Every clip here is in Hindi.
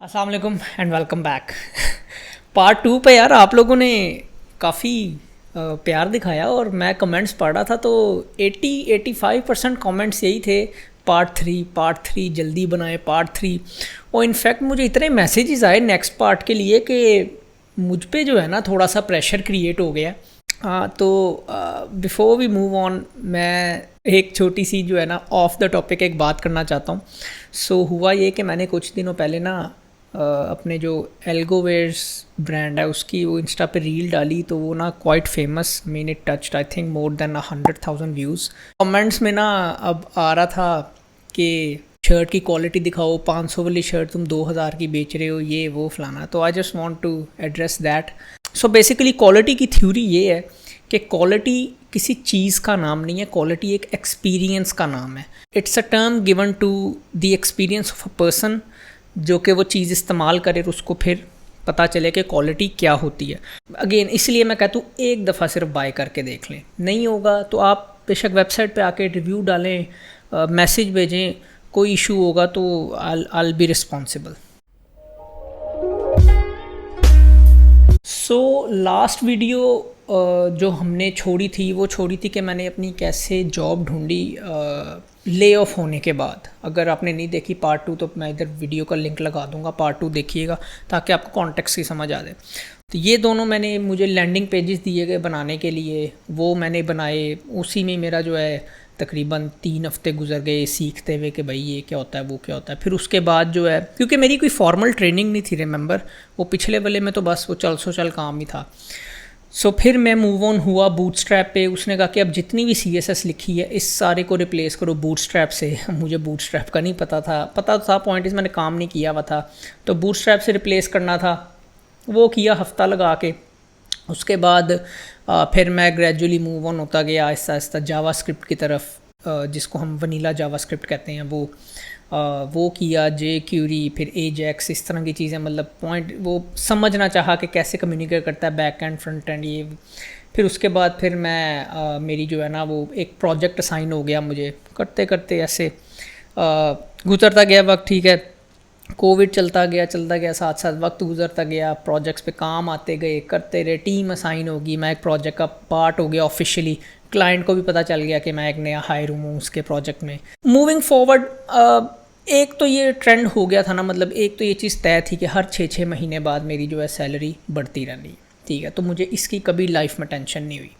अस्सलाम वालेकुम and welcome back. Part two पे यार आप लोगों ने काफ़ी प्यार दिखाया और मैं कमेंट्स पढ़ रहा था तो 80-85% कमेंट्स यही थे, पार्ट थ्री जल्दी बनाए पार्ट थ्री। और इनफैक्ट मुझे इतने मैसेजेस आए नेक्स्ट पार्ट के लिए कि मुझ पे जो है ना थोड़ा सा प्रेशर क्रिएट हो गया। हाँ तो बिफोर वी मूव ऑन मैं एक छोटी सी जो है ना ऑफ द टॉपिक एक बात करना चाहता हूँ। हुआ ये कि मैंने कुछ दिनों पहले ना अपने जो एल्गोवेयर्स ब्रांड है उसकी वो इंस्टा पे रील डाली तो वो ना quite famous, mean it touched I think more than 100,000 views. Comments में ना अब आ रहा था कि शर्ट की क्वालिटी दिखाओ, 500 वाली शर्ट तुम 2000 की बेच रहे हो, ये वो फलाना। तो I just want to address that. So basically quality की थ्योरी ये है कि क्वालिटी किसी चीज़ का नाम नहीं है, क्वालिटी एक एक्सपीरियंस का नाम है। It's a term given to the experience of a person जो कि वो चीज़ इस्तेमाल करे और उसको फिर पता चले कि क्वालिटी क्या होती है। अगेन इसलिए मैं कहता हूँ एक दफ़ा सिर्फ बाय करके देख लें, नहीं होगा तो आप बेशक वेबसाइट पे आके रिव्यू डालें, मैसेज भेजें, कोई इशू होगा तो I be responsible. So last video जो हमने छोड़ी थी वो छोड़ी थी कि मैंने अपनी कैसे जॉब ढूंढी ले ऑफ होने के बाद। अगर आपने नहीं देखी पार्ट टू तो मैं इधर वीडियो का लिंक लगा दूंगा, पार्ट टू देखिएगा ताकि आपको कॉन्टेक्स्ट की समझ आ जाए। तो ये दोनों मैंने मुझे लैंडिंग पेजेस दिए गए बनाने के लिए, वो मैंने बनाए। उसी में मेरा जो है तकरीबन 3 हफ्ते गुजर गए सीखते हुए कि भाई ये क्या होता है वो क्या होता है। फिर उसके बाद जो है, क्योंकि मेरी कोई फॉर्मल ट्रेनिंग नहीं थी, रिमेंबर वो पिछले वाले में तो बस वो चल काम ही था। फिर मैं मूव ऑन हुआ बूटस्ट्रैप पे। उसने कहा कि अब जितनी भी CSS लिखी है इस सारे को रिप्लेस करो बूटस्ट्रैप से। मुझे बूटस्ट्रैप का नहीं पता था, पता था पॉइंट इस मैंने काम नहीं किया हुआ था, तो बूटस्ट्रैप से रिप्लेस करना था। वो किया हफ्ता लगा के। उसके बाद फिर मैं ग्रेजुअली मूव ऑन होता गया आहिस्ता आहिस्ता जावास्क्रिप्ट की तरफ, जिसको हम वनीला जावास्क्रिप्ट कहते हैं। वो किया जे क्यूरी, फिर एजैक्स, इस तरह की चीज़ें, मतलब पॉइंट वो समझना चाहा कि कैसे कम्युनिकेट करता है बैक एंड फ्रंट एंड ये। फिर उसके बाद फिर मैं मेरी जो है ना वो एक प्रोजेक्ट असाइन हो गया मुझे। करते करते ऐसे गुजरता गया वक्त, ठीक है। कोविड चलता गया, साथ साथ वक्त गुजरता गया, प्रोजेक्ट्स पे काम आते गए, करते रहे, टीम असाइन होगी, मैं एक प्रोजेक्ट का पार्ट हो गया ऑफिशियली। क्लाइंट को भी पता चल गया कि मैं एक नया हायर हूँ उसके प्रोजेक्ट में। मूविंग फॉरवर्ड एक तो ये ट्रेंड हो गया था ना, मतलब एक तो ये चीज़ तय थी कि हर 6-6 महीने बाद मेरी जो है सैलरी बढ़ती रहनी, ठीक है। तो मुझे इसकी कभी लाइफ में टेंशन नहीं हुई।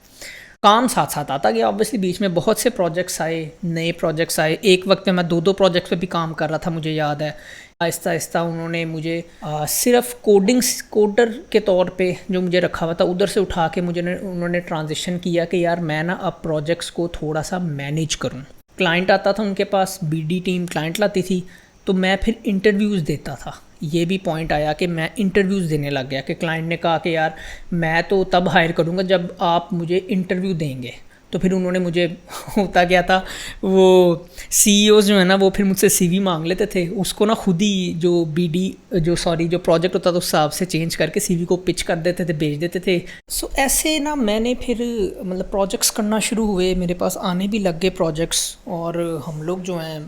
काम साथ साथ आता गया, ऑब्वियसली बीच में बहुत से प्रोजेक्ट्स आए, नए प्रोजेक्ट्स आए। एक वक्त में मैं 2-2 प्रोजेक्ट्स पे भी काम कर रहा था, मुझे याद है। आहिस्ता आहिस्ता उन्होंने मुझे सिर्फ कोडर के तौर पे जो मुझे रखा हुआ था उधर से उठा के मुझे उन्होंने ट्रांजिशन किया कि यार मैं ना अब प्रोजेक्ट्स को थोड़ा सा मैनेज करूँ। क्लाइंट आता था उनके पास, BD टीम क्लाइंट लाती थी, तो मैं फिर इंटरव्यूज़ देता था। ये भी पॉइंट आया कि मैं इंटरव्यूज़ देने लग गया कि क्लाइंट ने कहा कि यार मैं तो तब हायर करूँगा जब आप मुझे इंटरव्यू देंगे। तो फिर उन्होंने मुझे होता क्या था, वो CEOs जो है ना वो फिर मुझसे CV मांग लेते थे, उसको ना खुद ही जो प्रोजेक्ट होता था उस हिसाब से चेंज करके CV को पिच कर देते थे, भेज देते थे। ऐसे ना मैंने फिर मतलब प्रोजेक्ट्स करना शुरू हुए, मेरे पास आने भी लग गए प्रोजेक्ट्स, और हम लोग जो हैं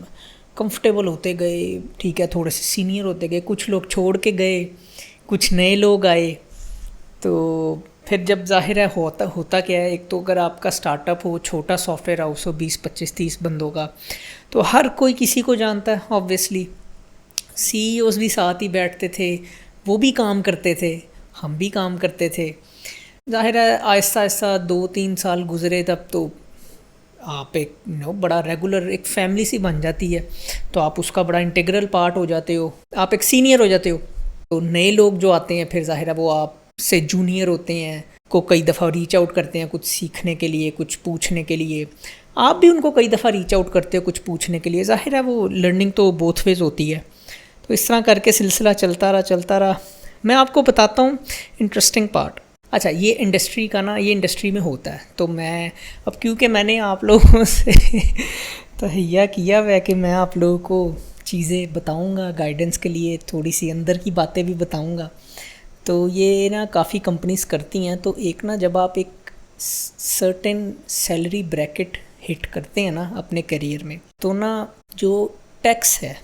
कंफर्टेबल होते गए, ठीक है, थोड़े से सीनियर होते गए, कुछ लोग छोड़ के गए, कुछ नए लोग आए। तो फिर जब जाहिर है होता क्या है, एक तो अगर आपका स्टार्टअप हो, छोटा सॉफ्टवेयर हाउस हो, 20-25-30 बंदों का, तो हर कोई किसी को जानता है ऑब्वियसली। CEOs भी साथ ही बैठते थे, वो भी काम करते थे, हम भी काम करते थे। जाहिर है आहिस्ता आहिस्ता 2-3 साल गुजरे, तब तो आप एक बड़ा रेगुलर एक फैमिली सी बन जाती है, तो आप उसका बड़ा इंटीग्रल पार्ट हो जाते हो, आप एक सीनियर हो जाते हो। तो नए लोग जो आते हैं फिर जाहिर है वो आप से जूनियर होते हैं, को कई दफ़ा रीच आउट करते हैं कुछ सीखने के लिए, कुछ पूछने के लिए। आप भी उनको कई दफ़ा रीच आउट करते हो कुछ पूछने के लिए। जाहिर है वो लर्निंग तो बोथ वेज होती है। तो इस तरह करके सिलसिला चलता रहा। मैं आपको बताता हूँ इंटरेस्टिंग पार्ट। अच्छा, ये इंडस्ट्री का ना, ये इंडस्ट्री में होता है, तो मैं अब क्योंकि मैंने आप लोगों से तहैया किया हुआ है कि मैं आप लोगों को चीज़ें बताऊंगा, गाइडेंस के लिए थोड़ी सी अंदर की बातें भी बताऊंगा। तो ये ना काफ़ी कंपनीज करती हैं। तो एक ना जब आप एक सर्टेन सैलरी ब्रैकेट हिट करते हैं ना अपने करियर में, तो ना जो टैक्स है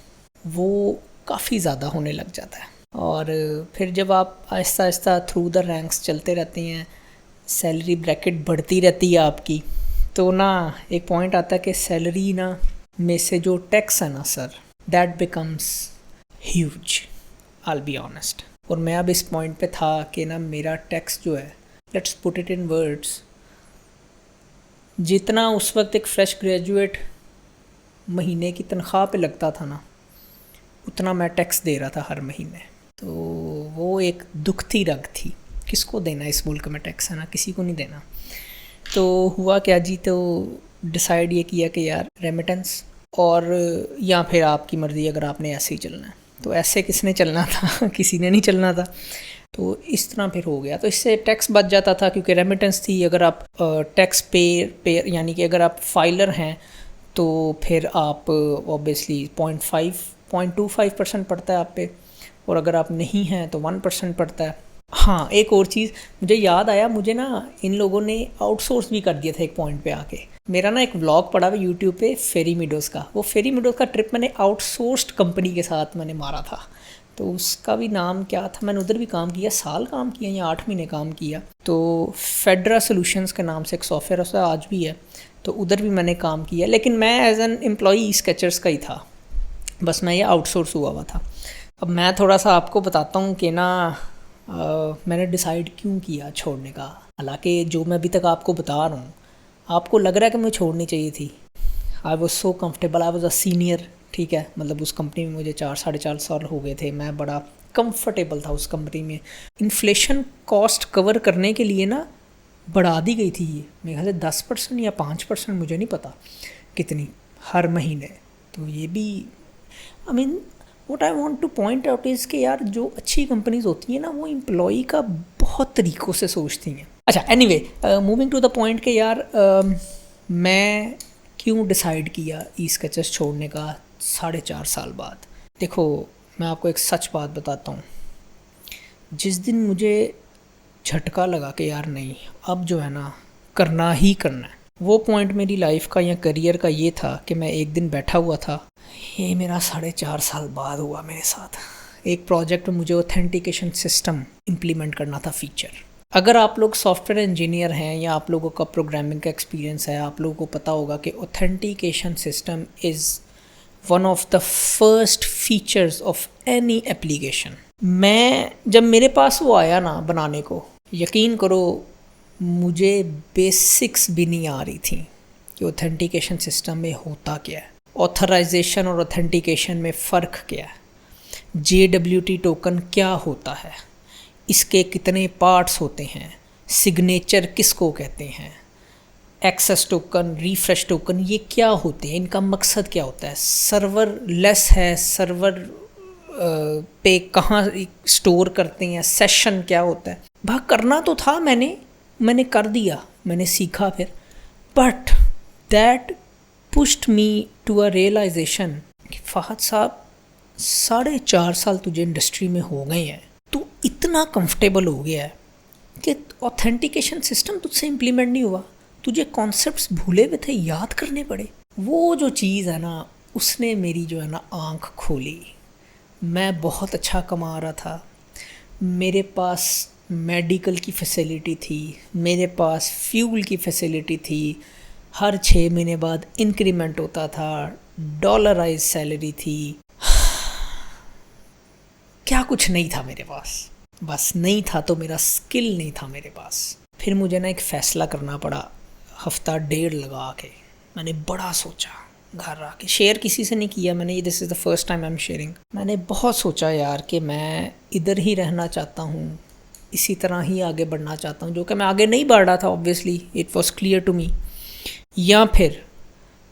वो काफ़ी ज़्यादा होने लग जाता है। और फिर जब आप Aahista Aahista through the ranks चलते रहते हैं, सैलरी ब्रैकेट बढ़ती रहती है आपकी, तो ना एक पॉइंट आता है कि सैलरी ना में से जो टैक्स है ना sir, that becomes huge, I be honest. और मैं अब इस पॉइंट पे था कि ना मेरा टैक्स जो है, let's put it in words, जितना उस वक्त एक फ़्रेश ग्रेजुएट महीने की तनख्वाह पे लगता था ना, उतना मैं टैक्स दे रहा था हर महीने। तो वो एक दुखती रग थी, किसको देना इस मुल्क में टैक्स, है ना, किसी को नहीं देना। तो हुआ क्या जी, तो डिसाइड ये किया कि यार रेमिटेंस, और या फिर आपकी मर्ज़ी, अगर आपने ऐसे ही चलना है। तो ऐसे किसने चलना था किसी ने नहीं चलना था। तो इस तरह फिर हो गया, तो इससे टैक्स बच जाता था क्योंकि रेमिटेंस थी। अगर आप टैक्स पेयर यानी कि अगर आप फाइलर हैं तो फिर आप ऑब्वियसली 0.25% पड़ता है आप पे, और अगर आप नहीं हैं तो 1% पड़ता है। हाँ, एक और चीज़ मुझे याद आया, मुझे ना इन लोगों ने आउटसोर्स भी कर दिया था एक पॉइंट पे आके। मेरा ना एक व्लॉग पड़ा हुआ यूट्यूब पे फेरी मीडोज़ का, वो फेरी मीडोज़ का ट्रिप मैंने आउटसोर्स्ड कंपनी के साथ मैंने मारा था। तो उसका भी नाम क्या था, मैंने उधर भी काम किया, साल काम किया या 8 महीने काम किया। तो फेडरा सोल्यूशंस के नाम से एक सॉफ्टवेयर उसका आज भी है, तो उधर भी मैंने काम किया, लेकिन मैं एज एन एम्प्लॉई स्केचर्स का ही था, बस मैं ये आउटसोर्स हुआ था। अब मैं थोड़ा सा आपको बताता हूँ कि ना मैंने डिसाइड क्यों किया छोड़ने का। हालांकि जो मैं अभी तक आपको बता रहा हूँ, आपको लग रहा है कि मुझे छोड़नी चाहिए थी। I was so comfortable, I was a senior, ठीक है, मतलब उस कंपनी में मुझे 4-4.5 साल हो गए थे, मैं बड़ा कंफर्टेबल था उस कंपनी में। इन्फ्लेशन कॉस्ट कवर करने के लिए ना बढ़ा दी गई थी ये, मेरे ख्याल से 10% या 5%, मुझे नहीं पता कितनी, हर महीने। तो ये भी I mean what I want two point out is कि यार जो अच्छी कंपनीज होती हैं ना, वो एम्प्लॉई का बहुत तरीक़ों से सोचती हैं। अच्छा, anyway moving to the point कि यार मैं क्यों डिसाइड किया ई स्केचेस छोड़ने का 4.5 साल बाद। देखो, मैं आपको एक सच बात बताता हूँ, जिस दिन मुझे झटका लगा कि यार नहीं, अब जो है ना करना ही करना है, वो पॉइंट मेरी लाइफ का या करियर का ये था कि मैं एक दिन बैठा हुआ था, ये मेरा 4.5 साल बाद हुआ मेरे साथ। एक प्रोजेक्ट में मुझे ऑथेंटिकेशन सिस्टम इम्प्लीमेंट करना था, फीचर। अगर आप लोग सॉफ्टवेयर इंजीनियर हैं या आप लोगों का प्रोग्रामिंग का एक्सपीरियंस है, आप लोगों को पता होगा कि authentication system is one of the first features of any application. मैं जब मेरे पास वो आया ना बनाने को, यकीन करो मुझे बेसिक्स भी नहीं आ रही थी कि ऑथेंटिकेशन सिस्टम में होता क्या है, ऑथराइजेशन और ऑथेंटिकेशन में फ़र्क क्या है, JWT टोकन क्या होता है, इसके कितने पार्ट्स होते हैं, सिग्नेचर किसको कहते हैं, एक्सेस टोकन, रिफ्रेश टोकन, ये क्या होते हैं, इनका मकसद क्या होता है, सर्वर लेस है, सर्वर पे कहाँ स्टोर करते हैं, सेशन क्या होता है। भाग करना तो था, मैंने कर दिया, मैंने सीखा फिर, but that pushed me to a realisation कि फ़हद साहब 4.5 साल तुझे इंडस्ट्री में हो गए हैं, तू इतना कंफर्टेबल हो गया है कि ऑथेंटिकेशन सिस्टम तुझसे इम्प्लीमेंट नहीं हुआ, तुझे कॉन्सेप्ट्स भूले हुए थे, याद करने पड़े। वो जो चीज़ है ना, उसने मेरी जो है ना आँख खोली। मैं बहुत अच्छा कमा रहा था, मेरे पास मेडिकल की फैसिलिटी थी, मेरे पास फ्यूल की फैसिलिटी थी, हर 6 महीने बाद इंक्रीमेंट होता था, डॉलराइज सैलरी थी, क्या कुछ नहीं था मेरे पास। बस नहीं था तो मेरा स्किल नहीं था मेरे पास। फिर मुझे ना एक फ़ैसला करना पड़ा, हफ्ता 1.5 लगा के मैंने बड़ा सोचा, घर आके शेयर किसी से नहीं किया मैंने, this is the first time I am sharing. मैंने बहुत सोचा यार कि मैं इधर ही रहना चाहता हूँ, इसी तरह ही आगे बढ़ना चाहता हूँ, जो कि मैं आगे नहीं बढ़ रहा था, obviously it was clear to me, या फिर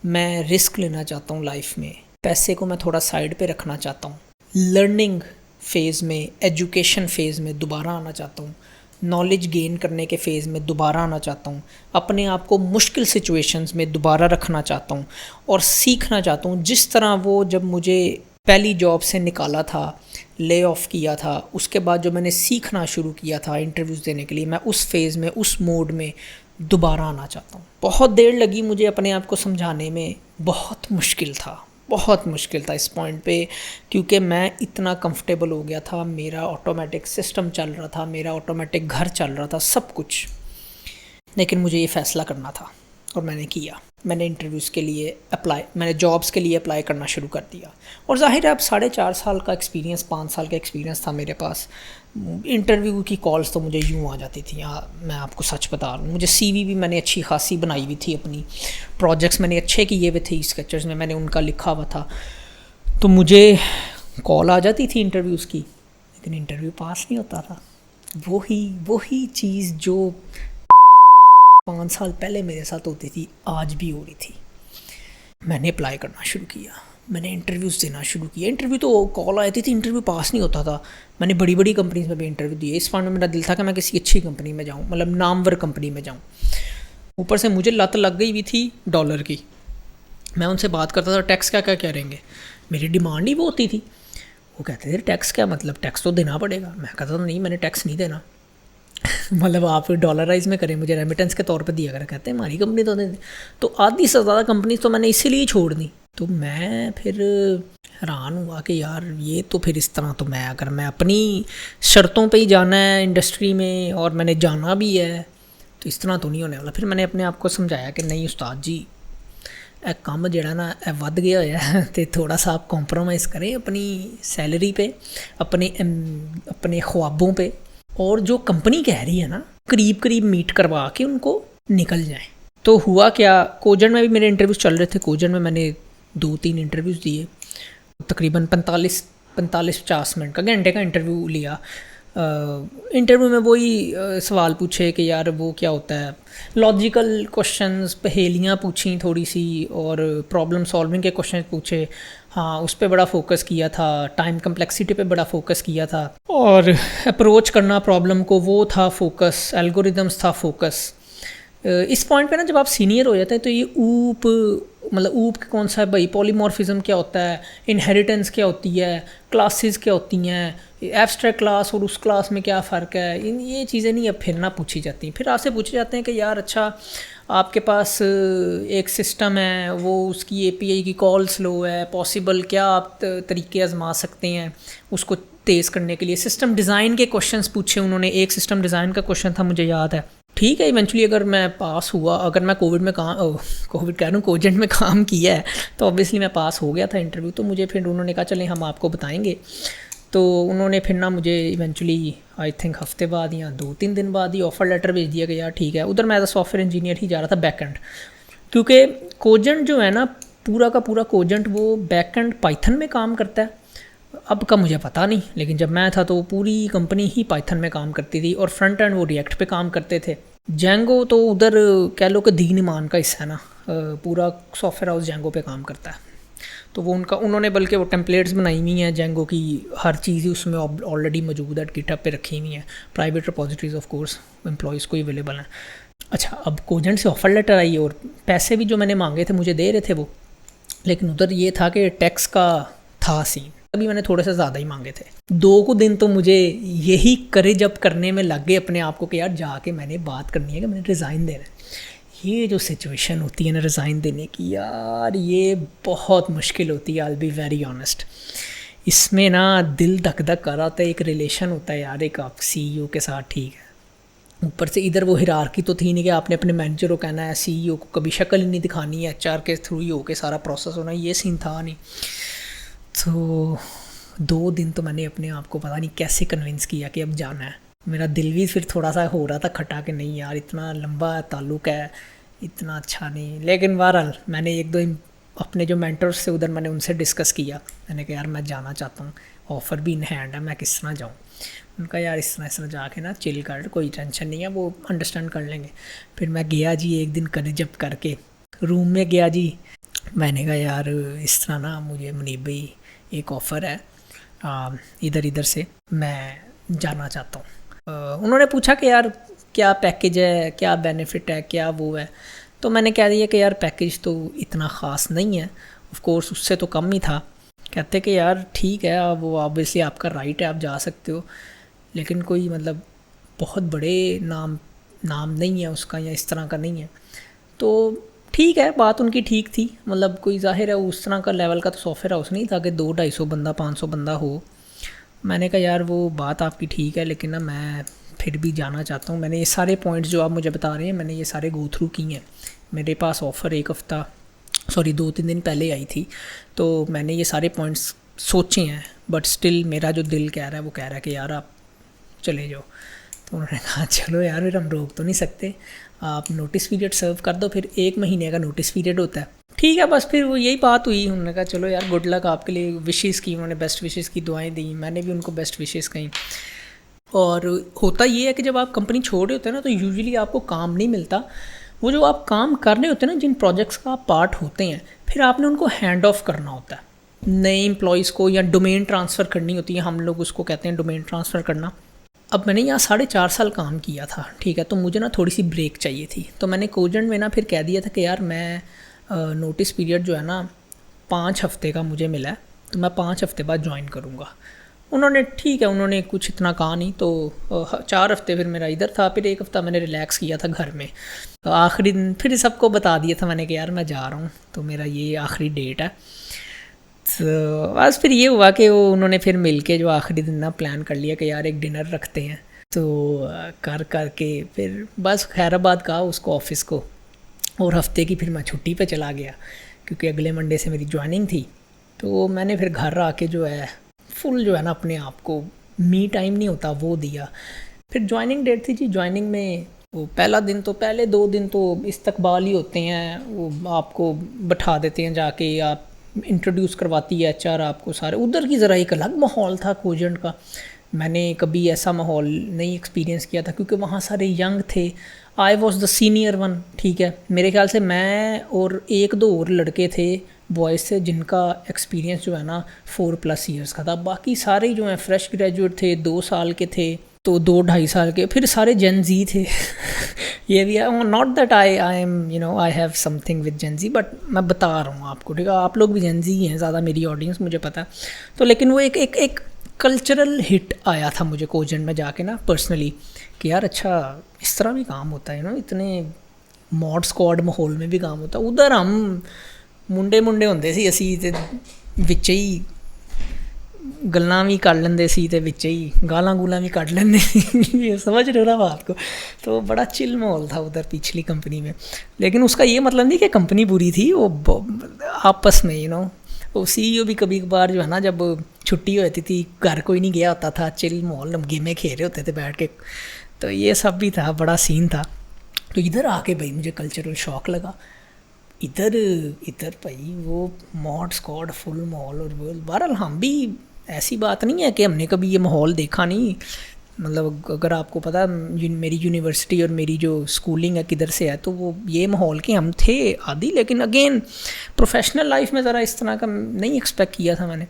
मैं रिस्क लेना चाहता हूँ लाइफ में, पैसे को मैं थोड़ा साइड पे रखना चाहता हूँ, लर्निंग फ़ेज़ में, एजुकेशन फ़ेज़ में दोबारा आना चाहता हूँ, नॉलेज गेन करने के फ़ेज़ में दोबारा आना चाहता हूँ, अपने आप को मुश्किल सिचुएशंस में दोबारा रखना चाहता हूँ और सीखना चाहता हूँ। जिस तरह वो जब मुझे पहली जॉब से निकाला था, ले ऑफ़ किया था, उसके बाद जो मैंने सीखना शुरू किया था इंटरव्यूज़ देने के लिए, मैं उस फेज़ में, उस मोड में दोबारा आना चाहता हूँ। बहुत देर लगी मुझे अपने आप को समझाने में, बहुत मुश्किल था, बहुत मुश्किल था इस पॉइंट पे, क्योंकि मैं इतना कंफर्टेबल हो गया था, मेरा ऑटोमेटिक सिस्टम चल रहा था, मेरा ऑटोमेटिक घर चल रहा था, सब कुछ। लेकिन मुझे ये फ़ैसला करना था और मैंने किया। मैंने इंटरव्यूज़ के लिए मैंने जॉब्स के लिए अप्लाई करना शुरू कर दिया। और ज़ाहिर है अब 4.5 साल का एक्सपीरियंस, 5 साल का एक्सपीरियंस था मेरे पास। इंटरव्यू की कॉल्स तो मुझे यूँ आ जाती थी, हाँ मैं आपको सच बता रहा हूँ। मुझे सीवी भी मैंने अच्छी खासी बनाई हुई थी, अपनी प्रोजेक्ट्स मैंने अच्छे किए हुए थे, स्केचेस में मैंने उनका लिखा हुआ था, तो मुझे कॉल आ जाती थी इंटरव्यूज़ की, लेकिन इंटरव्यू पास नहीं होता था। वही चीज़ जो 5 साल पहले मेरे साथ होती थी, आज भी हो रही थी। मैंने अप्लाई करना शुरू किया, मैंने इंटरव्यूज़ देना शुरू किया। इंटरव्यू तो कॉल आती थी, इंटरव्यू पास नहीं होता था। मैंने बड़ी बड़ी कंपनीज में भी इंटरव्यू दिए। इस फंड में मेरा दिल था कि मैं किसी अच्छी कंपनी में जाऊँ, मतलब नामवर कंपनी में जाऊँ। ऊपर से मुझे लत लग गई हुई थी डॉलर की। मैं उनसे बात करता था, टैक्स क्या क्या करेंगे, मेरी डिमांड ही वो होती थी। वो कहते थे टैक्स क्या, मतलब टैक्स तो देना पड़ेगा। मैं कहता था नहीं, मैंने टैक्स नहीं देना। मतलब आप डॉलराइज में करें, मुझे रेमिटेंस के तौर पे दिया करें। कहते हैं हमारी कंपनी तो दे। तो आधी से ज़्यादा कंपनी तो मैंने इसीलिए छोड़ दी। तो मैं फिर हैरान हुआ कि यार ये तो फिर इस तरह, तो मैं अगर मैं अपनी शर्तों पे ही जाना है इंडस्ट्री में और मैंने जाना भी है, तो इस तरह तो नहीं होने वाला। फिर मैंने अपने आप को समझाया कि नहीं उस्ताद जी, ਇਹ ਕੰਮ ਜਿਹੜਾ ਨਾ ਇਹ ਵੱਧ ਗਿਆ ਹੋਇਆ ਤੇ थोड़ा सा आप कॉम्प्रोमाइज़ करें अपनी सैलरी पे, अपने ख्वाबों पे, और जो कंपनी कह रही है ना करीब करीब मीट करवा के उनको निकल जाएं। तो हुआ क्या, कोजन में भी मेरे इंटरव्यूज़ चल रहे थे। कोजन में मैंने 2-3 इंटरव्यूज़ दिए, तकरीबन 45-50 मिनट का, घंटे का इंटरव्यू लिया। इंटरव्यू में वही सवाल पूछे कि यार वो क्या होता है, लॉजिकल क्वेश्चंस, पहेलियाँ पूछी थोड़ी सी, और प्रॉब्लम सॉल्विंग के क्वेश्चन पूछे। हाँ उस पर बड़ा फोकस किया था, टाइम कम्प्लेक्सिटी पे बड़ा फोकस किया था, और अप्रोच करना प्रॉब्लम को वो था फोकस, एल्गोरिदम्स था फोकस। इस पॉइंट पे ना जब आप सीनियर हो जाते हैं तो ये मतलब ऊप के कौन सा है भाई, पॉलीमॉर्फिज्म क्या होता है, इनहेरिटेंस क्या होती है, क्लासेस क्या होती हैं, एब्स्ट्रैक्ट क्लास और उस क्लास में क्या फ़र्क है, इन ये चीज़ें नहीं अब फिर ना पूछी जाती। फिर आपसे पूछे जाते हैं कि यार अच्छा आपके पास एक सिस्टम है, वो उसकी एपीआई की कॉल स्लो है, पॉसिबल क्या आप तरीके आजमा सकते हैं उसको तेज़ करने के लिए। सिस्टम डिज़ाइन के क्वेश्चंस पूछे उन्होंने। एक सिस्टम डिज़ाइन का क्वेश्चन था, मुझे याद है। ठीक है, इवेंचुअली अगर मैं पास हुआ, अगर मैं कोविड कह रहा हूँ कोजेंट में काम किया है, तो ऑब्वियसली मैं पास हो गया था इंटरव्यू। तो मुझे फिर उन्होंने कहा चलें हम आपको बताएंगे। तो उन्होंने फिर ना मुझे इवेंचुअली आई थिंक हफ्ते बाद या 2-3 दिन बाद ही ऑफ़र लेटर भेज दिया कि यार ठीक है। उधर मैं एज अ सॉफ्टवेयर इंजीनियर ही जा रहा था, बैकएंड, क्योंकि कोजेंट जो है ना पूरा का पूरा कोजेंट वो बैकएंड पाइथन में काम करता है। अब का मुझे पता नहीं, लेकिन जब मैं था तो पूरी कंपनी ही पाइथन में काम करती थी, और फ्रंट एंड वो रिएक्ट पे काम करते थे। जेंगो तो उधर कह लो कि दीन ईमान का हिस्सा है ना, पूरा सॉफ्टवेयर हाउस जेंगो पे काम करता है। तो वो उन्होंने बल्कि वो टेम्पलेट्स बनाई हुई हैं जेंगो की, हर चीज़ ही उसमें ऑलरेडी मौजूद है, गिटहब पे रखी हुई हैं, private repositories of course employees को अवेलेबल हैं। अच्छा, अब कोजेंट से ऑफ़र लेटर आई और पैसे भी जो मैंने मांगे थे मुझे दे रहे थे वो, लेकिन उधर ये था कि टैक्स का था सीन। अभी मैंने थोड़े से ज़्यादा ही मांगे थे। 2 दिन तो मुझे यही करेज अप करने में लग गए अपने आप को कि यार जाके मैंने बात करनी है कि मैंने रिज़ाइन देना है। ये जो सिचुएशन होती है ना रिज़ाइन देने की, यार ये बहुत मुश्किल होती है, I will be very honest. इसमें ना दिल धक धक कर रहा था। एक रिलेशन होता है यार एक आप सीईओ के साथ, ठीक है, ऊपर से इधर वो हिरार्की तो थी नहीं कि आपने अपने मैनेजर को कहना है, सीईओ को कभी शक्ल ही नहीं दिखानी है, एचआर के थ्रू ही होके सारा प्रोसेस होना, ये सीन था नहीं। तो 2 दिन तो मैंने अपने आप को पता नहीं कैसे कन्विंस किया कि अब जाना है। मेरा दिल भी फिर थोड़ा सा हो रहा था खटा कि नहीं यार इतना लंबा ताल्लुक़ है, इतना अच्छा नहीं। लेकिन बहरहाल मैंने 1-2 अपने जो मेंटर्स से उधर मैंने उनसे डिस्कस किया। मैंने कहा यार मैं जाना चाहता हूँ, ऑफ़र भी इन हैंड है, मैं किस तरह जाऊँ। उनका यार इस तरह जाके ना चिल कर, कोई टेंशन नहीं है, वो अंडरस्टैंड कर लेंगे। फिर मैं गया जी, एक दिन करेजअप करके रूम में गया जी। मैंने कहा यार इस तरह ना मुझे मुनीब भाई एक ऑफ़र है इधर से, मैं जाना चाहता हूँ। उन्होंने पूछा कि यार क्या पैकेज है, क्या बेनिफिट है, क्या वो है। तो मैंने कह दिया कि यार पैकेज तो इतना ख़ास नहीं है, ऑफ कोर्स उससे तो कम ही था। कहते कि यार ठीक है, वो ऑब्वियसली आपका राइट है, आप जा सकते हो, लेकिन कोई मतलब बहुत बड़े नाम नहीं है उसका, या इस तरह का नहीं है। तो ठीक है, बात उनकी ठीक थी, मतलब कोई ज़ाहिर है उस तरह का लेवल का तो सॉफ्टवेयर हाउस नहीं था कि 200-250 बंदा 500 बंदा हो। मैंने कहा यार वो बात आपकी ठीक है, लेकिन ना मैं फिर भी जाना चाहता हूँ। मैंने ये सारे पॉइंट्स जो आप मुझे बता रहे हैं मैंने ये सारे गो थ्रू किए हैं। मेरे पास ऑफ़र 2-3 दिन पहले आई थी, तो मैंने ये सारे पॉइंट्स सोचे हैं, बट स्टिल मेरा जो दिल कह रहा है वो कह रहा है कि यार आप चले जाओ। तो उन्होंने कहा चलो यार फिर हम रोक तो नहीं सकते, आप नोटिस पीरियड सर्व कर दो। फिर 1 महीने का नोटिस पीरियड होता है। ठीक है, बस फिर वो यही बात हुई। उन्होंने कहा चलो यार गुड लक, आपके लिए विशेज़ की, उन्होंने बेस्ट विशेज़ की दुआएं दी, मैंने भी उनको बेस्ट विशेज़ कहीं। और होता ये है कि जब आप कंपनी छोड़ रहे होते हैं ना तो यूजुअली आपको काम नहीं मिलता। वो जो आप काम कर रहे होते हैं ना, जिन प्रोजेक्ट्स का आप पार्ट होते हैं, फिर आपने उनको हैंड ऑफ करना होता है नए एम्प्लॉयज़ को, या डोमेन ट्रांसफ़र करनी होती है, हम लोग उसको कहते हैं डोमेन ट्रांसफ़र करना। अब मैंने यहाँ 4.5 साल काम किया था, ठीक है, तो मुझे ना थोड़ी सी ब्रेक चाहिए थी। तो मैंने कोजेंट में ना फिर कह दिया था कि यार मैं नोटिस पीरियड जो है ना 5 हफ़्ते का मुझे मिला है, तो मैं 5 हफ़्ते बाद ज्वाइन करूँगा। उन्होंने ठीक है, उन्होंने कुछ इतना कहा नहीं, तो 4 हफ़्ते फिर मेरा इधर था, फिर 1 हफ़्ता मैंने रिलैक्स किया था घर में। तो आखिरी दिन फिर सबको बता दिया था मैंने कि यार मैं जा रहा हूँ, तो मेरा ये आखिरी डेट है। तो बस फिर ये हुआ कि वो उन्होंने फिर मिल के जो आखिरी दिन ना प्लान कर लिया कि यार एक डिनर रखते हैं। तो कर के फिर बस खैराबाद कहा उसको, ऑफ़िस को, और हफ्ते की फिर मैं छुट्टी पे चला गया क्योंकि अगले मंडे से मेरी ज्वाइनिंग थी। तो मैंने फिर घर आके जो है फुल जो है ना अपने आप को मी टाइम नहीं होता वो दिया। फिर ज्वाइनिंग डेट थी जी, ज्वाइनिंग में वो पहला दिन तो पहले 2 दिन तो इस्तकबाल ही होते हैं, वो आपको बैठा देते हैं जाके, आप इंट्रोड्यूस करवाती है एचआर आपको सारे। उधर की ज़रा एक अलग माहौल था कोजेंट का, मैंने कभी ऐसा माहौल नहीं एक्सपीरियंस किया था क्योंकि वहाँ सारे यंग थे। I was the senior one, ठीक है, मेरे ख्याल से मैं और 1-2 और लड़के थे बॉयज़ से जिनका एक्सपीरियंस जो है ना 4+ ईयर्स का था। बाकी सारे जो हैं फ्रेश ग्रेजुएट थे, 2 साल के थे, तो 2-2.5 साल के, फिर सारे जेन जी थे। ये भी है, not that I am I have something with Gen Z, but मैं बता रहा हूँ आपको, ठीक है, आप लोग भी जेन जी हैं ज़्यादा, मेरी ऑडियंस मुझे पता है। तो लेकिन वो एक कल्चरल हिट आया था मुझे कोजेंट में जाके ना पर्सनली कि यार अच्छा इस तरह भी काम होता है ना, इतने मॉड स्क्वाड माहौल में भी काम होता है। उधर हम मुंडे होंदे सी असी ते विच ही गल्लां भी कर लेंदे सी ते विच ही गालां गूलां भी कट लेंदे सी। समझ रहे हो ना बात को। तो बड़ा चिल माहौल था उधर पिछली कंपनी में। लेकिन उसका ये मतलब नहीं कि कंपनी बुरी थी, वो आपस में वो CEO भी कभी कभार जो है ना जब छुट्टी होती थी घर कोई नहीं गया होता था, चिल माहौल, गेमें खेल रहे होते थे बैठ के। तो ये सब भी था, बड़ा सीन था। तो इधर आके भाई मुझे कल्चरल शॉक लगा। इधर भाई वो मॉड स्क्वाड फुल माहौल, और बहरहाल हम भी, ऐसी बात नहीं है कि हमने कभी ये माहौल देखा नहीं। मतलब अगर आपको पता है मेरी यूनिवर्सिटी और मेरी जो स्कूलिंग है किधर से है, तो वो ये माहौल के हम थे आदि। लेकिन अगेन प्रोफेशनल लाइफ में ज़रा इस तरह का नहीं एक्सपेक्ट किया था मैंने।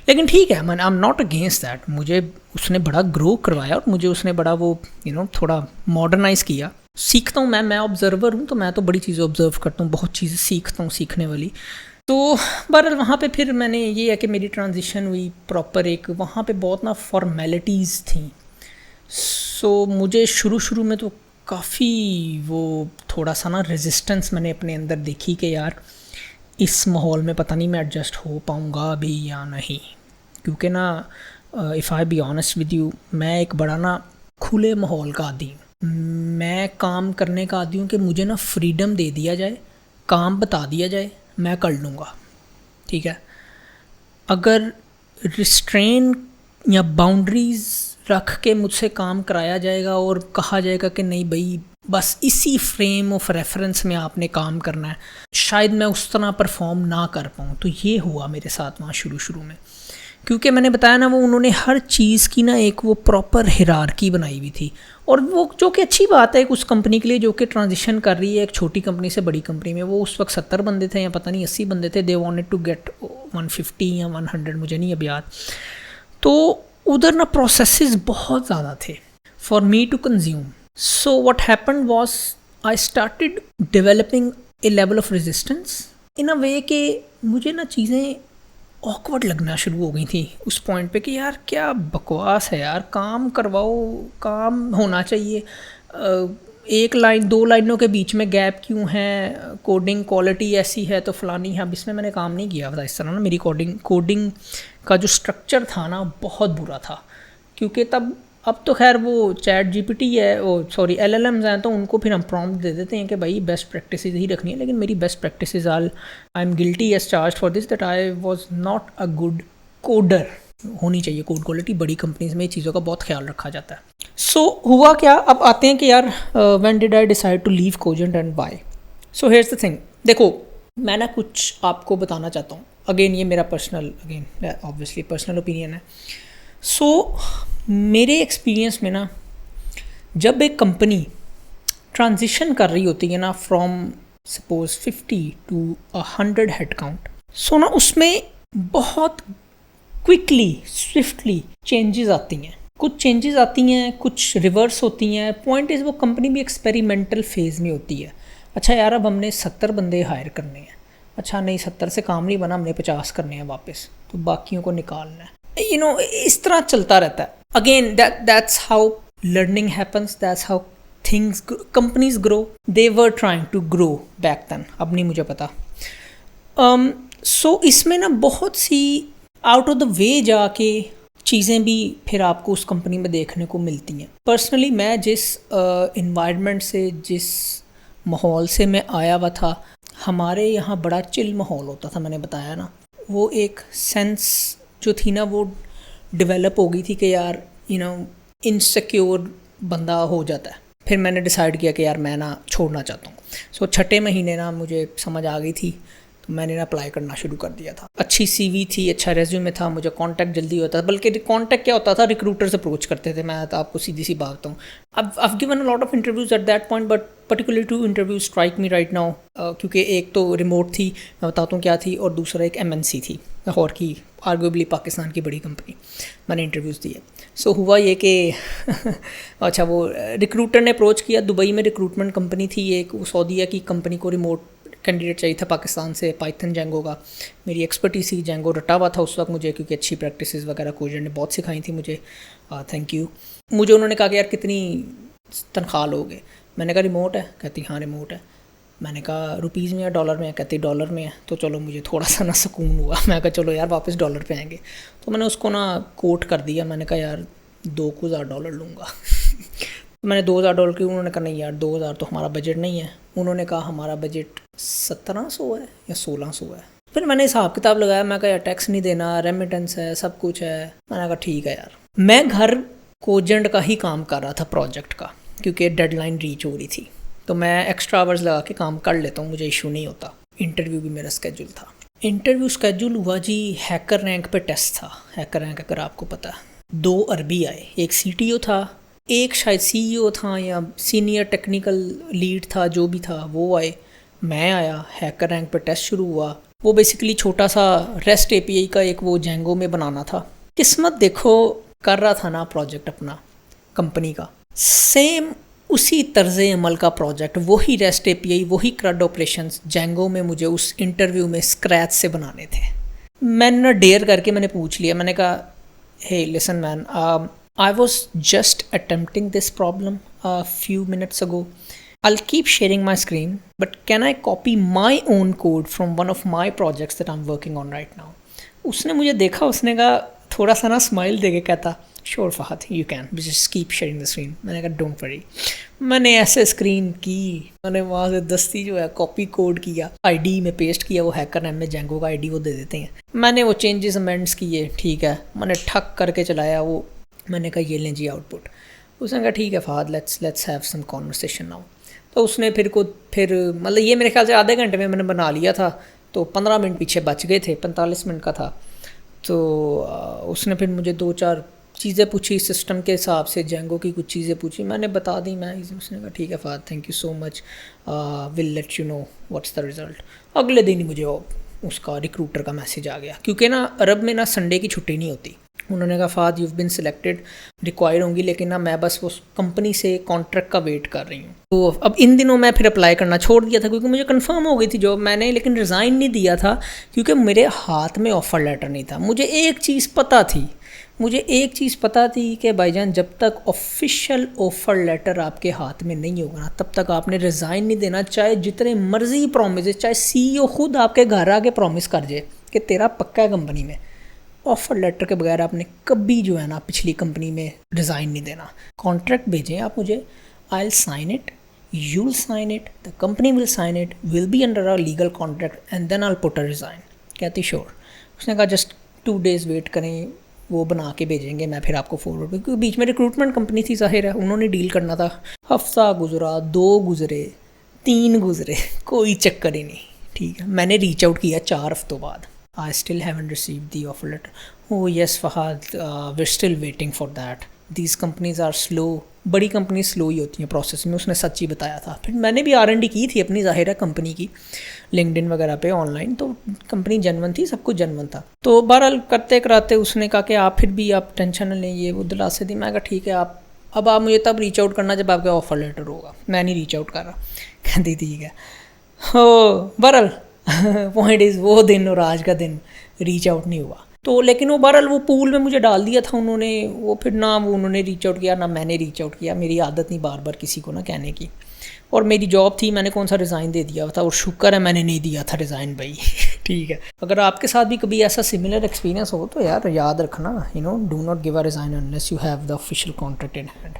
लेकिन ठीक है, I am not against that. मुझे उसने बड़ा ग्रो करवाया और मुझे उसने बड़ा वो थोड़ा मॉडर्नाइज़ किया। सीखता हूँ मैं ऑब्जर्वर हूँ, तो मैं तो बड़ी चीज़ें ऑब्जर्व करता हूँ, बहुत चीज़ें सीखता हूँ सीखने वाली। तो बहरहाल वहाँ पे फिर मैंने ये है कि मेरी ट्रांजिशन हुई प्रॉपर। एक वहाँ पे बहुत ना फॉर्मेलिटीज़ थी। सो मुझे शुरू में तो काफ़ी वो थोड़ा सा ना रेजिस्टेंस मैंने अपने अंदर देखी कि यार इस माहौल में पता नहीं मैं एडजस्ट हो पाऊँगा अभी या नहीं। क्योंकि ना if I be honest with you, मैं एक बड़ा ना खुले माहौल का आदी हूँ। मैं काम करने का आदी हूँ कि मुझे ना फ्रीडम दे दिया जाए, काम बता दिया जाए, मैं कर लूँगा, ठीक है। अगर रिस्ट्रेन या बाउंड्रीज़ रख के मुझसे काम कराया जाएगा और कहा जाएगा कि नहीं भाई बस इसी फ्रेम ऑफ रेफरेंस में आपने काम करना है, शायद मैं उस तरह परफॉर्म ना कर पाऊँ। तो ये हुआ मेरे साथ वहाँ शुरू में, क्योंकि मैंने बताया ना वो उन्होंने हर चीज़ की ना एक वो प्रॉपर हिरार्की बनाई हुई थी। और वो जो कि अच्छी बात है उस कंपनी के लिए जो कि ट्रांजिशन कर रही है एक छोटी कंपनी से बड़ी कंपनी में। वो उस वक्त 70 बंदे थे या पता नहीं 80 बंदे थे। दे वांटेड टू गेट 150 या 100, मुझे नहीं अब याद। तो उधर ना प्रोसेसेस बहुत ज़्यादा थे for me to consume. So what happened was I started developing a level of resistance in a way कि मुझे ना चीज़ें ऑकवर्ड लगना शुरू हो गई थी उस पॉइंट पे कि यार क्या बकवास है यार, काम करवाओ, काम होना चाहिए। एक लाइन 2 लाइनों के बीच में गैप क्यों है, कोडिंग क्वालिटी ऐसी है तो फलानी है। अब इसमें मैंने काम नहीं किया था इस तरह ना, मेरी कोडिंग का जो स्ट्रक्चर था ना बहुत बुरा था, क्योंकि तब अब तो खैर वो चैट जीपीटी है, ओ सॉरी एलएलएम्स हैं, तो उनको फिर हम प्रॉम्प्ट दे देते हैं कि भाई बेस्ट प्रैक्टिसेस ही रखनी है। लेकिन मेरी best practices I am guilty as charge for this that I was not a good coder. होनी चाहिए कोड क्वालिटी, बड़ी कंपनीज में ये चीज़ों का बहुत ख्याल रखा जाता है। सो हुआ क्या, अब आते हैं कि यार when did I decide to leave Cogent and why. So here's the thing, देखो मैं ना कुछ आपको बताना चाहता हूँ। अगेन ये मेरा personal, again obviously personal opinion है। सो मेरे एक्सपीरियंस में ना, जब एक कंपनी ट्रांजिशन कर रही होती है ना from suppose 50 to 100 head count, so ना उसमें बहुत क्विकली स्विफ्टली चेंजेस आती हैं, कुछ चेंजेस आती हैं, कुछ रिवर्स होती हैं। पॉइंट इज़ वो कंपनी भी एक्सपेरिमेंटल फेज़ में होती है। अच्छा यार अब हमने 70 बंदे हायर करने हैं, अच्छा नहीं 70 से काम नहीं बना, हमने 50 करने हैं वापस, तो बाकियों को निकालना है। यू नो इस तरह चलता रहता है। Again that's how learning happens, that's how things, companies grow, they were trying to grow back then, अब नहीं मुझे पता। सो इसमें ना बहुत सी आउट ऑफ द वे जाके चीज़ें भी फिर आपको उस कंपनी में देखने को मिलती हैं। पर्सनली मैं जिस इन्वायरमेंट से, जिस माहौल से मैं आया हुआ था, हमारे यहाँ बड़ा चिल माहौल होता था। मैंने बताया ना, वो एक सेंस जो थी ना वो डेवलप हो गई थी कि यार यू नो इनसिक्योर बंदा हो जाता है। फिर मैंने डिसाइड किया कि यार मैं ना छोड़ना चाहता हूँ। सो 6ठे महीने ना मुझे समझ आ गई थी, तो मैंने ना अप्लाई करना शुरू कर दिया था। अच्छी सीवी थी, अच्छा रेज्यूमे था, मुझे कांटेक्ट जल्दी होता था। बल्कि कांटेक्ट क्या होता था, रिक्रूटर्स अप्रोच करते थे। मैं तो आपको सीधी सी बात बताऊँ, I've given a lot of interviews at that point, but particularly 2 interviews strike me right now, क्योंकि एक तो रिमोट थी, मैं बताता हूँ क्या थी, और दूसरा एक MNC थी लाहौर की, आर्गुएबली पाकिस्तान की बड़ी कंपनी। मैंने इंटरव्यूज़ दिए। सो हुआ ये कि अच्छा वो रिक्रूटर ने अप्रोच किया। दुबई में रिक्रूटमेंट कंपनी थी एक, वो सऊदीया की कंपनी को रिमोट कैंडिडेट चाहिए था पाकिस्तान से, पाइथन जेंगो का। मेरी एक्सपर्टीज थी, जेंगो रटा हुआ था उस वक्त मुझे, क्योंकि अच्छी प्रैक्टिसेस वगैरह कोजेंट ने बहुत सिखाई थी मुझे। Thank you. मुझे उन्होंने कहा कि यार कितनी तनख्वाह लोगे? मैंने कहा रिमोट है। कहती हाँ रिमोट है। मैंने कहा रुपीज़ में या डॉलर में है? कहती डॉलर में है। तो चलो मुझे थोड़ा सा ना सुकून हुआ। मैं कहा चलो यार वापस डॉलर पे आएंगे। तो मैंने उसको ना कोट कर दिया। मैंने कहा यार $2,000 लूँगा। मैंने $2,000 की, उन्होंने कहा नहीं यार 2,000 तो हमारा बजट नहीं है। उन्होंने कहा हमारा बजट 1700 है या 1600 है। फिर मैंने हिसाब किताब लगाया। मैं कहा यार टैक्स नहीं देना, रेमिटेंस है, सब कुछ है। मैंने कहा ठीक है यार। मैं घर कोजेंट का ही काम कर रहा था, प्रोजेक्ट का, क्योंकि डेडलाइन रीच हो रही थी। तो मैं एक्स्ट्रा आवर्स लगा के काम कर लेता हूँ, मुझे इशू नहीं होता। इंटरव्यू भी मेरा स्केड्यूल था। इंटरव्यू स्केड्यूल हुआ जी, हैकर रैंक पे टेस्ट था। हैकर रैंक अगर आपको पता है, 2 अरबी आए, एक CTO था, एक शायद CEO था या सीनियर टेक्निकल लीड था, जो भी था वो आए। मैं आया, हैकर रैंक पे टेस्ट शुरू हुआ। वो बेसिकली छोटा सा रेस्ट API का एक वो जेंगो में बनाना था। किस्मत देखो, कर रहा था ना प्रोजेक्ट अपना कंपनी का, सेम उसी तर्ज़ अमल का प्रोजेक्ट, वही रेस्ट API, वही CRUD ऑपरेशंस जेंगो में मुझे उस इंटरव्यू में स्क्रैच से बनाने थे। मैंने ना डेयर करके मैंने पूछ लिया। मैंने कहा hey listen man, I was just attempting this problem a few minutes ago. I'll keep sharing my screen, but can I copy my own code from one of my projects that I'm working on right now? उसने मुझे देखा, उसने कहा थोड़ा सा ना स्माइल देके कहता sure Fahad you can just keep sharing the screen. मैंने कहा डोंट वरी। मैंने ऐसे स्क्रीन की, मैंने वहाँ से दस्ती जो है कॉपी कोड किया, ID में पेस्ट किया, वो हैकर नेम में जेंगो का ID वो दे देते हैं। मैंने वो चेंजेस अमेंड्स किए, ठीक है, मैंने ठक करके चलाया वो। मैंने कहा ये लें जी आउटपुट। उसने कहा ठीक है Fahad, let's have some conversation now. तो उसने फिर मतलब ये मेरे ख्याल से आधे घंटे में मैंने बना लिया था, तो 15 मिनट पीछे बच गए थे, 45 मिनट का था। तो उसने फिर मुझे 2-4 चीज़ें पूछी सिस्टम के हिसाब से, जेंगो की कुछ चीज़ें पूछी, मैंने बता दी। उसने कहा ठीक है Fahad, thank you so much, will let you know what's the result. अगले दिन ही मुझे उसका रिक्रूटर का मैसेज आ गया, क्योंकि ना अरब में ना संडे की छुट्टी नहीं होती। उन्होंने कहा Fahad you been selected, require होंगी, लेकिन ना मैं बस उस कंपनी से कॉन्ट्रैक्ट का वेट कर रही हूँ। तो अब इन दिनों मैं फिर अप्लाई करना छोड़ दिया था, क्योंकि मुझे कंफर्म हो गई थी जॉब। मैंने लेकिन रिज़ाइन नहीं दिया था, क्योंकि मेरे हाथ में ऑफ़र लेटर नहीं था। मुझे एक चीज़ पता थी, मुझे एक चीज़ पता थी कि भाईजान जब तक ऑफिशियल ऑफ़र लेटर आपके हाथ में नहीं होगा ना तब तक आपने रिज़ाइन नहीं देना, चाहे जितने मर्जी प्रॉमिस, चाहे सीईओ खुद आपके घर आके प्रॉमिस कर जाए कि तेरा पक्का है कंपनी में, ऑफ़र लेटर के बगैर आपने कभी जो है ना पिछली कंपनी में रिज़ाइन नहीं देना। कॉन्ट्रैक्ट भेजें आप मुझे, I will sign it, you will sign it, the company will sign it, will be under a legal contract and then I will put a resign. कहती श्योर। उसने कहा जस्ट 2 days वेट करें, वो बना के भेजेंगे, मैं फिर आपको फॉरवर्ड, क्योंकि बीच में रिक्रूटमेंट कंपनी थी, ज़ाहिर है उन्होंने डील करना था। हफ्ता गुजरा, 2 गुजरे, 3 गुजरे, कोई चक्कर ही नहीं। ठीक है, मैंने रीच आउट किया 4 हफ्तों बाद। I still haven't received the offer letter. Oh yes Fahad, we are still waiting for that, these companies are slow. बड़ी कंपनी स्लो ही होती हैं प्रोसेस में, उसने सच ही बताया था। फिर मैंने भी R&D की थी अपनी, ज़ाहिर है कंपनी की, लिंक्डइन वगैरह पे ऑनलाइन, तो कंपनी जनवन थी, सब कुछ जनवन था। तो बहरहाल करते कराते उसने कहा कि आप फिर भी आप टेंशन न लें, ये वो दिलासे दी। मैं कहा ठीक है, अब आप मुझे तब रीच आउट करना जब आपका ऑफर लेटर होगा, मैं नहीं रीच आउट कर रहा। कहती ठीक है हो। बहरहाल पॉइंट इज़ वो दिन और आज का दिन रीच आउट नहीं हुआ। तो लेकिन वो बहरहाल वो पूल में मुझे डाल दिया था उन्होंने, वो फिर ना वो उन्होंने रीच आउट किया ना मैंने रीच आउट किया। मेरी आदत नहीं बार बार किसी को ना कहने की, और मेरी जॉब थी, मैंने कौन सा रिज़ाइन दे दिया था, और शुक्र है मैंने नहीं दिया था रिज़ाइन भाई। ठीक है, अगर आपके साथ भी कभी ऐसा सिमिलर एक्सपीरियंस हो तो यार याद रखना, do not give a resign unless you have the official contract in hand.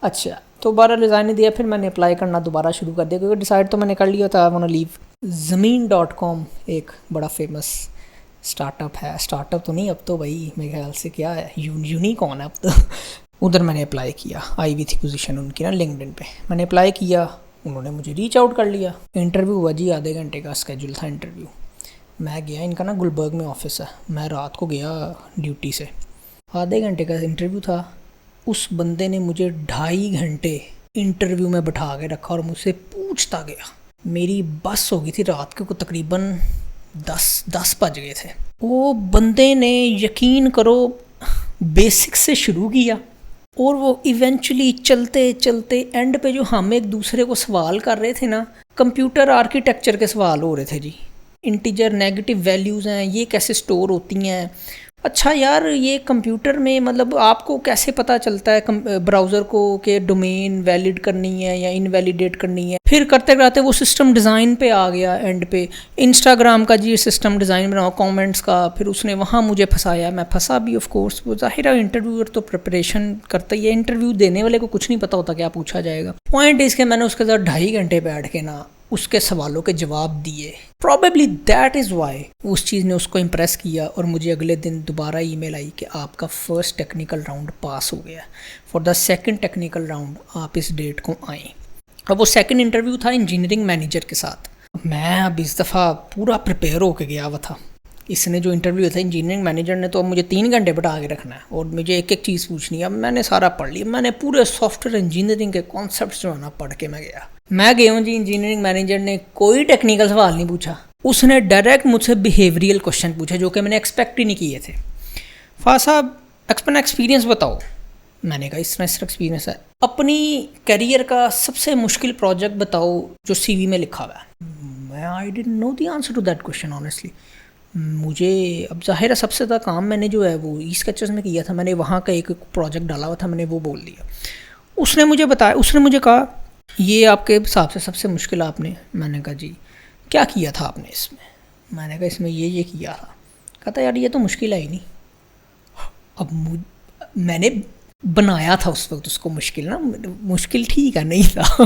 अच्छा, तो 12 रिज़ाइन दिया, फिर मैंने अप्लाई करना दोबारा शुरू कर दिया, क्योंकि डिसाइड तो मैंने कर लिया था, आई वांट टू लीव। ज़मीन.com एक बड़ा फेमस स्टार्टअप है, स्टार्टअप तो नहीं अब तो भाई मेरे ख्याल से क्या है, यूनिकॉर्न है अब तो। उधर मैंने अप्लाई किया, आई हुई थी पोजीशन उनकी ना लिंक्डइन पे, मैंने अप्लाई किया, उन्होंने मुझे रीच आउट कर लिया। इंटरव्यू हुआ जी, आधे घंटे का स्केजूल था इंटरव्यू। मैं गया, इनका ना गुलबर्ग में ऑफिस है, मैं रात को गया ड्यूटी से, आधे घंटे का इंटरव्यू था। उस बंदे ने मुझे 2.5 घंटे इंटरव्यू में बैठा के रखा और मुझसे पूछता गया। मेरी बस हो गई थी रात को तकरीबन 10 बज गए थे। वो बंदे ने यकीन करो बेसिक से शुरू किया, और वो इवेंचुअली चलते चलते एंड पे जो हम एक दूसरे को सवाल कर रहे थे ना, कंप्यूटर आर्किटेक्चर के सवाल हो रहे थे जी। इंटीजर नेगेटिव वैल्यूज़ हैं, ये कैसे स्टोर होती हैं। अच्छा यार, ये कंप्यूटर में मतलब आपको कैसे पता चलता है ब्राउज़र को कि डोमेन वैलिड करनी है या इनवैलिडेट करनी है। फिर करते करते वो सिस्टम डिज़ाइन पे आ गया, एंड पे इंस्टाग्राम का जी सिस्टम डिज़ाइन बनाओ कमेंट्स का, फिर उसने वहाँ मुझे फंसाया, मैं फंसा भी ऑफ कोर्स। वो ज़ाहिर है इंटरव्यूअर तो प्रिपरेशन करता ही है, इंटरव्यू देने वाले को कुछ नहीं पता होता क्या पूछा जाएगा। पॉइंट इसके मैंने उसके साथ 2.5 घंटे बैठ के ना उसके सवालों के जवाब दिए। प्रॉबेबली दैट इज़ वाई उस चीज़ ने उसको इम्प्रेस किया, और मुझे अगले दिन दोबारा ईमेल आई कि आपका फर्स्ट टेक्निकल राउंड पास हो गया, for the second technical round आप इस डेट को आएँ। अब वो सेकंड इंटरव्यू था इंजीनियरिंग मैनेजर के साथ। मैं अब इस दफ़ा पूरा प्रिपेयर होकर गया हुआ था। इसने जो इंटरव्यू था इंजीनियरिंग मैनेजर ने, तो अब मुझे 3 घंटे बैठा के रखना है और मुझे एक एक चीज़ पूछनी है। अब मैंने सारा पढ़ लिया, मैंने पूरे सॉफ्टवेयर इंजीनियरिंग के कॉन्सेप्ट जो है ना पढ़ के मैं गया हूँ जी। इंजीनियरिंग मैनेजर ने कोई टेक्निकल सवाल नहीं पूछा, उसने डायरेक्ट मुझसे बिहेवियरल क्वेश्चन पूछे जो कि मैंने एक्सपेक्ट ही नहीं किए थे। फा साहब अपना एक्सपीरियंस बताओ। मैंने कहा इस तरह एक्सपीरियंस है। अपनी करियर का सबसे मुश्किल प्रोजेक्ट बताओ जो CV में लिखा हुआ है। I didn't know the answer to that question honestly. मुझे अब ज़ाहिर है सबसे ज़्यादा काम मैंने जो है वो ई-स्केचेस में किया था, मैंने वहाँ का एक प्रोजेक्ट डाला हुआ था, मैंने वो बोल दिया। उसने मुझे बताया, उसने मुझे कहा ये आपके हिसाब से सबसे मुश्किल आपने। मैंने कहा जी क्या किया था आपने इसमें। मैंने कहा इसमें ये किया था। कहता यार ये तो मुश्किल है ही नहीं। अब मैंने बनाया था उस वक्त उसको मुश्किल ना, मुश्किल ठीक है नहीं था।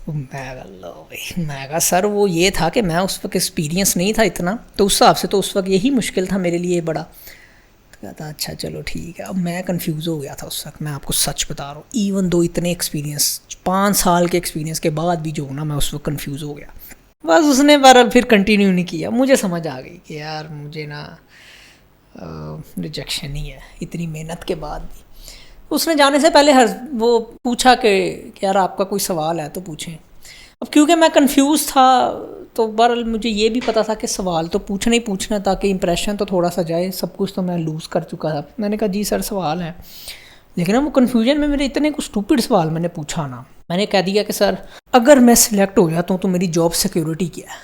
तो मैं कहा सर वो ये था कि मैं उस वक्त एक्सपीरियंस नहीं था इतना, तो उस हिसाब से तो उस वक्त यही मुश्किल था मेरे लिए बड़ा। तो कहता अच्छा चलो ठीक है। अब मैं कंफ्यूज हो गया था उस वक्त, मैं आपको सच बता रहा हूँ। इवन दो इतने एक्सपीरियंस 5 साल के एक्सपीरियंस के बाद भी जो ना मैं उस वक्त कंफ्यूज हो गया। बस उसने बार फिर कंटिन्यू नहीं किया। मुझे समझ आ गई कि यार मुझे ना रिजेक्शन ही है इतनी मेहनत के बाद भी। उसने जाने से पहले वो पूछा कि यार आपका कोई सवाल है तो पूछें। अब क्योंकि मैं कंफ्यूज था तो बहरहाल मुझे ये भी पता था कि सवाल तो पूछना ही पूछना ताकि इंप्रेशन तो थोड़ा सा जाए। सब कुछ तो मैं लूज़ कर चुका था। मैंने कहा जी सर सवाल है, लेकिन ना वो कन्फ्यूजन में मेरे इतने कुछ स्टूपिड सवाल मैंने पूछा ना। मैंने कह दिया कि सर अगर मैं सिलेक्ट हो जाता हूँ तो मेरी जॉब सिक्योरिटी क्या है।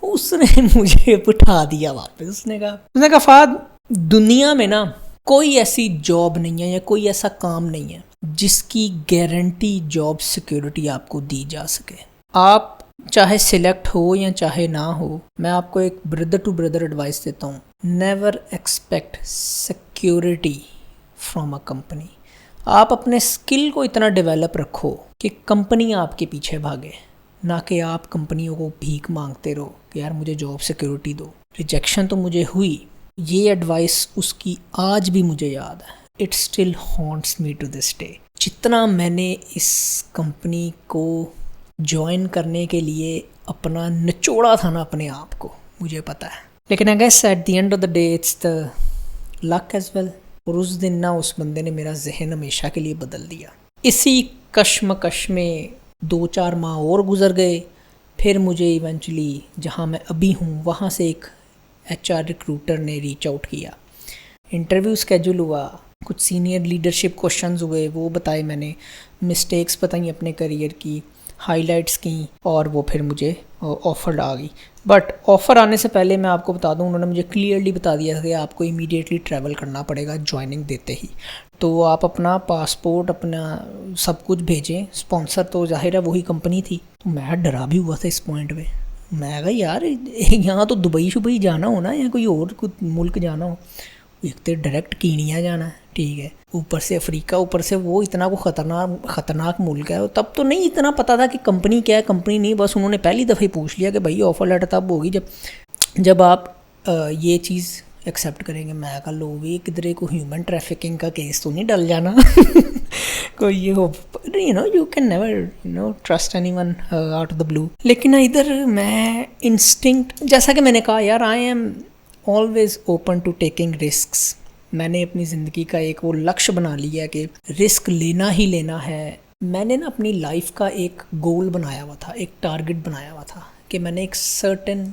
उसने मुझे बिठा दिया वापस। उसने कहा फाद दुनिया में ना कोई ऐसी जॉब नहीं है या कोई ऐसा काम नहीं है जिसकी गारंटी जॉब सिक्योरिटी आपको दी जा सके। आप चाहे सिलेक्ट हो या चाहे ना हो, मैं आपको एक ब्रदर टू ब्रदर एडवाइस देता हूँ, never expect security from a company. आप अपने स्किल को इतना डेवलप रखो कि कंपनी आपके पीछे भागे, ना कि आप कंपनियों को भीख मांगते रहो कि यार मुझे जॉब सिक्योरिटी दो। रिजेक्शन तो मुझे हुई, ये एडवाइस उसकी आज भी मुझे याद है। It still haunts me to this day. जितना मैंने इस कंपनी को ज्वाइन करने के लिए अपना निचोड़ा था ना अपने आप को, मुझे पता है। लेकिन I guess at the end of the day it's the luck as well. और उस दिन ना उस बंदे ने मेरा जहन हमेशा के लिए बदल दिया। इसी कश्मकश में 2-4 माह और गुजर गए। फिर मुझे इवेंचुअली जहाँ मैं अभी हूँ वहाँ से एक HR रिक्रूटर ने रीच आउट किया, इंटरव्यू स्केड्यूल हुआ, कुछ सीनियर लीडरशिप क्वेश्चंस हुए, वो बताए मैंने, मिस्टेक्स बताई अपने करियर की, हाइलाइट्स की, और वो फिर मुझे ऑफ़र आ गई। बट ऑफ़र आने से पहले मैं आपको बता दूं, उन्होंने मुझे क्लियरली बता दिया था कि आपको इमीडिएटली ट्रैवल करना पड़ेगा ज्वाइनिंग देते ही। तो आप अपना पासपोर्ट, अपना सब कुछ भेजें। स्पॉन्सर तो जाहिर है वही कंपनी थी। तो मैं डरा भी हुआ था इस पॉइंट पे। मैं कहा यार यहाँ तो दुबई शुबई जाना हो ना, या कोई और कुछ मुल्क जाना हो, एक तो डायरेक्ट कीनिया जाना है, ठीक है, ऊपर से अफ्रीका, ऊपर से वो इतना को ख़तरनाक मुल्क है। तब तो नहीं इतना पता था कि कंपनी क्या है कंपनी नहीं, बस उन्होंने पहली दफ़े पूछ लिया कि भाई ऑफ़र लेटर तब होगी जब आप ये चीज़ एक्सेप्ट करेंगे। मैं कहा लो भी किधरे को ह्यूमन ट्रैफिकिंग का केस तो नहीं डल जाना कोई ये हो, you can never trust anyone out of the blue. लेकिन इधर मैं इंस्टिंक्ट, जैसा कि मैंने कहा यार, I am always open to taking risks. मैंने अपनी ज़िंदगी का एक वो लक्ष्य बना लिया कि रिस्क लेना ही लेना है। मैंने ना अपनी लाइफ का एक गोल बनाया हुआ था, एक टारगेट बनाया हुआ था कि मैंने एक सर्टेन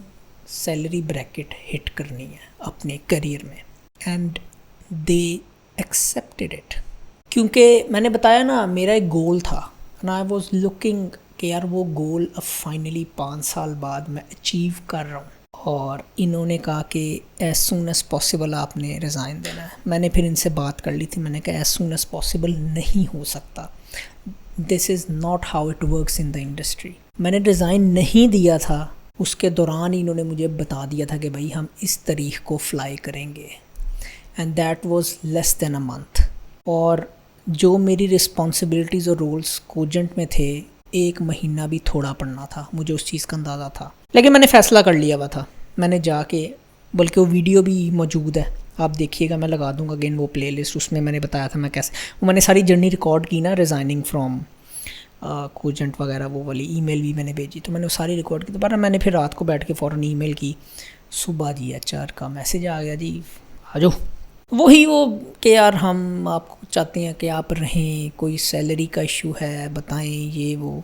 सैलरी ब्रैकेट हिट करनी है अपने करियर में, एंड दे एक्सेप्टेड इट। क्योंकि मैंने बताया ना मेरा एक गोल था, एंड आई वॉज लुकिंग कि यार वो गोल अब फाइनली 5 साल बाद मैं अचीव कर रहा हूँ। और इन्होंने कहा कि एज सून एज़ पॉसिबल आपने रिज़ाइन देना है। मैंने फिर इनसे बात कर ली थी, मैंने कहा एज सून एज़ पॉसिबल नहीं हो सकता, this is not how it works in the industry. मैंने रिज़ाइन नहीं दिया था, उसके दौरान इन्होंने मुझे बता दिया था कि भाई हम इस तारीख को फ्लाई करेंगे, and that was less than a month. और जो मेरी रिस्पॉन्सिबिलिटीज़ और रोल्स कोजेंट में थे, 1 महीना भी थोड़ा पड़ना था, मुझे उस चीज़ का अंदाज़ा था। लेकिन मैंने फ़ैसला कर लिया हुआ था। मैंने जाके, बल्कि वो वीडियो भी मौजूद है, आप देखिएगा, मैं लगा दूंगा अगेन वो प्लेलिस्ट, उसमें मैंने बताया था मैं कैसे, वो मैंने सारी जर्नी रिकॉर्ड की ना, रिज़ाइनिंग फ्रॉम कोजेंट वगैरह, वो वाली ईमेल भी मैंने भेजी, तो मैंने वो सारी रिकॉर्ड की। दोबारा मैंने फिर रात को बैठ के फ़ौरन ईमेल की, सुबह जी HR का मैसेज आ गया, जी आ जाओ। वही वो कि यार हम आपको चाहते हैं कि आप रहें, कोई सैलरी का इशू है बताएं, ये वो।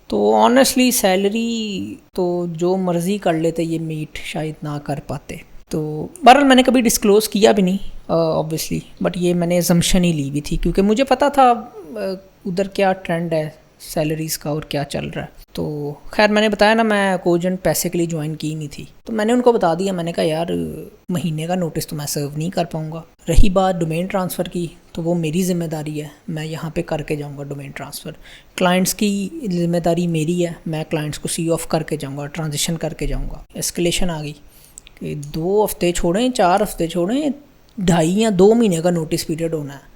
तो ऑनेस्टली सैलरी तो जो मर्ज़ी कर लेते, ये मीट शायद ना कर पाते। तो बहरहाल मैंने कभी डिस्क्लोज़ किया भी नहीं ऑब्वियसली, बट ये मैंने असम्पशन ही ली हुई थी, क्योंकि मुझे पता था उधर क्या ट्रेंड है सैलरीज़ का और क्या चल रहा है। तो खैर मैंने बताया ना, मैं कोजेंट पैसे के लिए ज्वाइन की नहीं थी, तो मैंने उनको बता दिया, मैंने कहा यार महीने का नोटिस तो मैं सर्व नहीं कर पाऊँगा। रही बात डोमेन ट्रांसफ़र की, तो वो मेरी ज़िम्मेदारी है, मैं यहाँ पे करके जाऊँगा डोमेन ट्रांसफ़र। क्लाइंट्स की ज़िम्मेदारी मेरी है, मैं क्लाइंट्स को सी ऑफ करके जाऊँगा, ट्रांजिशन करके जाऊँगा। एस्केलेशन आ गई कि 2 हफ्ते छोड़ें, 4 हफ्ते छोड़ें, 2.5 या 2 महीने का नोटिस पीरियड होना है।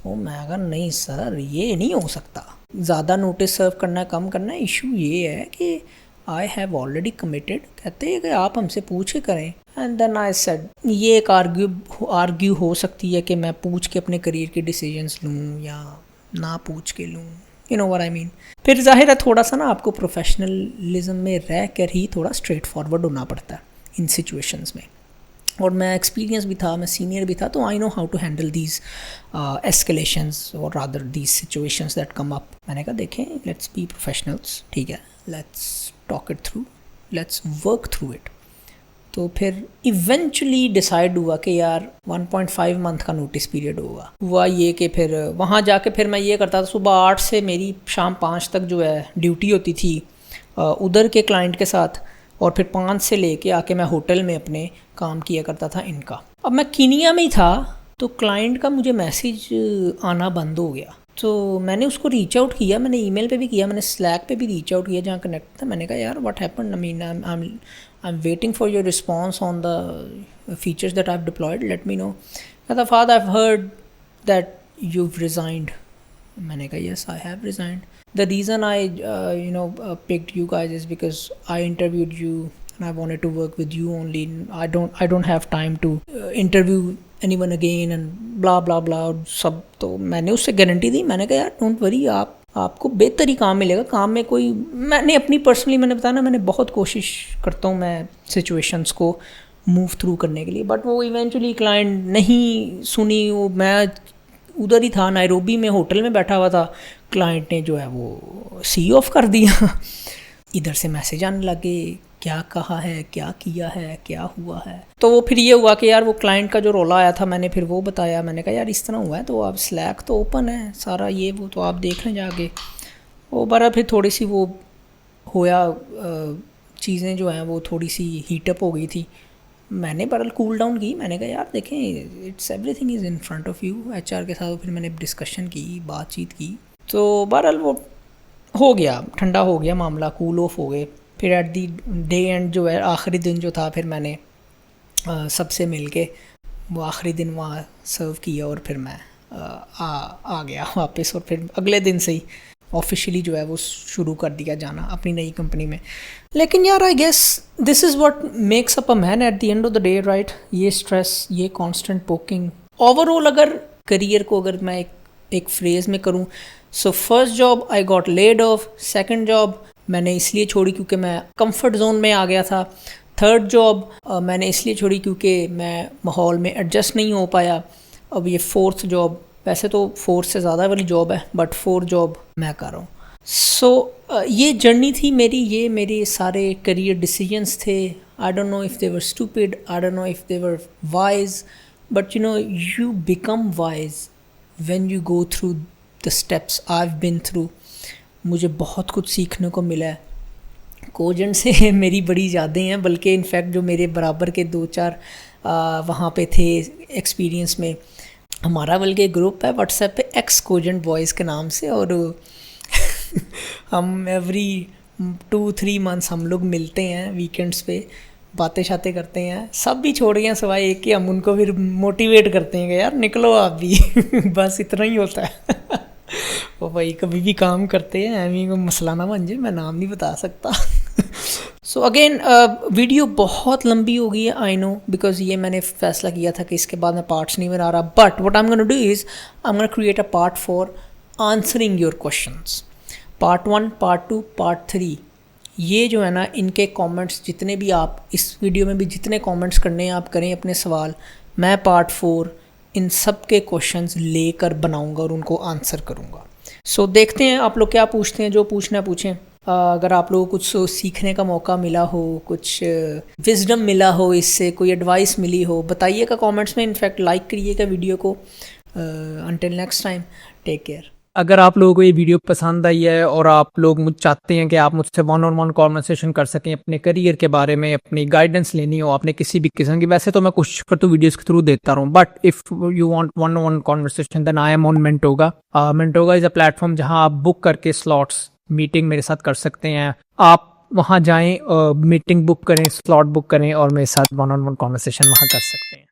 वो मैं कहा नहीं सर, ये नहीं हो सकता, ज़्यादा नोटिस सर्व करना है, कम करना है। इशू ये है कि आई हैव ऑलरेडी कमिटेड। कहते हैं कि आप हमसे पूछ के करें। एंड देन आई सेड, ये एक आर्ग्यू हो सकती है कि मैं पूछ के अपने करियर के डिसीजंस लूँ या ना पूछ के लूँ, you know what I mean. फिर जाहिर है थोड़ा सा ना आपको प्रोफेशनलिज्म में रह कर ही थोड़ा स्ट्रेट फॉरवर्ड होना पड़ता है इन सिचुएशंस में। और मैं एक्सपीरियंस भी था, मैं सीनियर भी था, तो I know how to handle these escalations और rather these situations that come up. मैंने कहा देखें, लेट्स बी प्रोफेशनल्स, ठीक है, let's talk it through, let's work through it. तो फिर इवेंचुअली डिसाइड हुआ कि यार 1.5 मंथ का नोटिस पीरियड होगा। हुआ ये कि फिर वहाँ जाके फिर मैं ये करता था, सुबह 8 से मेरी शाम 5 तक जो है ड्यूटी होती थी उधर के क्लाइंट के साथ, और फिर 5 से लेके आके मैं होटल में अपने काम किया करता था इनका। अब मैं कीनिया में ही था, तो क्लाइंट का मुझे मैसेज आना बंद हो गया। तो मैंने उसको रीच आउट किया, मैंने ईमेल पे भी किया, मैंने स्लैक पे भी रीच आउट किया जहाँ कनेक्ट था। मैंने कहा यार what happened, I mean I am waiting for your response on the features that I have deployed, let me know. कहता father I have heard that you resigned. मैंने कहा yes I have resigned. The reason I picked you guys is because I interviewed you and I wanted to work with you only. I don't have time to interview anyone again and blah blah blah सब। तो मैंने उससे गारंटी दी, मैंने कहा यार डोंट वरी, आपको बेहतर ही काम मिलेगा। काम में कोई, मैंने अपनी पर्सनली मैंने बताया ना, मैंने बहुत कोशिश करता हूँ मैं सिचुएशंस को मूव थ्रू करने के लिए, बट वो इवेंचुअली क्लाइंट नहीं सुनी। वो मैं उधर ही था, नायरोबी में होटल में बैठा हुआ था, क्लाइंट ने जो है वो सी ऑफ कर दिया। इधर से मैसेज आने लगे, क्या कहा है, क्या किया है, क्या हुआ है। तो वो फिर ये हुआ कि यार वो क्लाइंट का जो रोला आया था मैंने फिर वो बताया। मैंने कहा यार इस तरह हुआ है, तो आप स्लैक तो ओपन है सारा ये वो, तो आप देख लें जाके। वो बड़ा फिर थोड़ी सी वो होया, चीज़ें जो हैं वो थोड़ी सी हीटअप हो गई थी। मैंने बहरहाल कूल डाउन की। मैंने कहा यार देखें, it's everything is in front of you. HR के साथ फिर मैंने डिस्कशन की, बातचीत की, तो बहरहाल वो हो गया, ठंडा हो गया मामला, कूल ऑफ हो गए। फिर एट दी डे एंड जो है आखिरी दिन जो था, फिर मैंने सबसे मिल के वो आखिरी दिन वहाँ सर्व किया और फिर मैं आ गया वापस। और फिर अगले दिन से ही ऑफिशियली जो है वो शुरू कर दिया जाना अपनी नई कंपनी में। लेकिन यार I guess this is what makes up a man at the end of the day, right. ये स्ट्रेस, ये कांस्टेंट पोकिंग, ओवरऑल अगर करियर को अगर मैं एक फ्रेज़ में करूँ, so first job I got laid off, second job मैंने इसलिए छोड़ी क्योंकि मैं कंफर्ट जोन में आ गया था, थर्ड जॉब मैंने इसलिए छोड़ी क्योंकि मैं माहौल में एडजस्ट नहीं हो पाया। अब ये फोर्थ जॉब, वैसे तो फोर्थ से ज़्यादा वाली जॉब है, बट फोर्थ जॉब मैं कर रहा हूँ। सो ये जर्नी थी मेरी, ये मेरे सारे करियर डिसीजंस थे। I don't know if they were stupid, I don't know if they were wise, but you know you become wise when you go through the steps I have been through. मुझे बहुत कुछ सीखने को मिला है। कोजेंट से मेरी बड़ी यादें हैं, बल्कि इनफैक्ट जो मेरे बराबर के 2-4 वहाँ पे थे एक्सपीरियंस में, हमारा बल्कि ग्रुप है व्हाट्सएप पे एक्स कोजेंट बॉयज़ के नाम से, और हम एवरी 2-3 मंथ्स हम लोग मिलते हैं वीकेंड्स पे, बातें शातें करते हैं। सब भी छोड़ गए सिवाय एक कि हम उनको फिर मोटिवेट करते हैं कि यार निकलो आप भी। बस इतना ही होता है। वो भाई कभी भी काम करते हैं, एमी को मसला ना बन जाए, मैं नाम नहीं बता सकता। सो अगेन वीडियो बहुत लंबी हो गई है, आई नो, बिकॉज ये मैंने फैसला किया था कि इसके बाद मैं पार्ट्स नहीं बना रहा, but what I am gonna do is I am gonna create a part for answering your questions. Part 1, part 2, part 3, ये जो है ना, इनके कमेंट्स जितने भी आप इस वीडियो में भी जितने कमेंट्स करने हैं आप करें अपने सवाल, मैं पार्ट 4 इन सब के क्वेश्चंस लेकर बनाऊंगा और उनको आंसर करूंगा। सो देखते हैं आप लोग क्या पूछते हैं, जो पूछना है पूछें। अगर आप लोगों को कुछ सीखने का मौका मिला हो, कुछ विजडम मिला हो, इससे कोई एडवाइस मिली हो, बताइएगा कमेंट्स में। इनफैक्ट लाइक करिएगा वीडियो को। Until next time, take care. अगर आप लोगों को ये वीडियो पसंद आई है और आप लोग मुझ चाहते हैं कि आप मुझसे 1-on-1 कॉन्वर्सेशन कर सकें, अपने करियर के बारे में अपनी गाइडेंस लेनी हो आपने किसी भी किस्म की, वैसे तो मैं कोशिश करता हूँ वीडियोस के थ्रू देता रहूँ, but if you want 1-on-1 conversation then I am on Mentoga. Mentoga is a platform जहाँ आप बुक करके स्लॉट्स मीटिंग मेरे साथ कर सकते हैं। आप वहाँ जाएँ, मीटिंग बुक करें, स्लॉट बुक करें और मेरे साथ 1-on-1 कॉन्वर्सेशन वहाँ कर सकते हैं।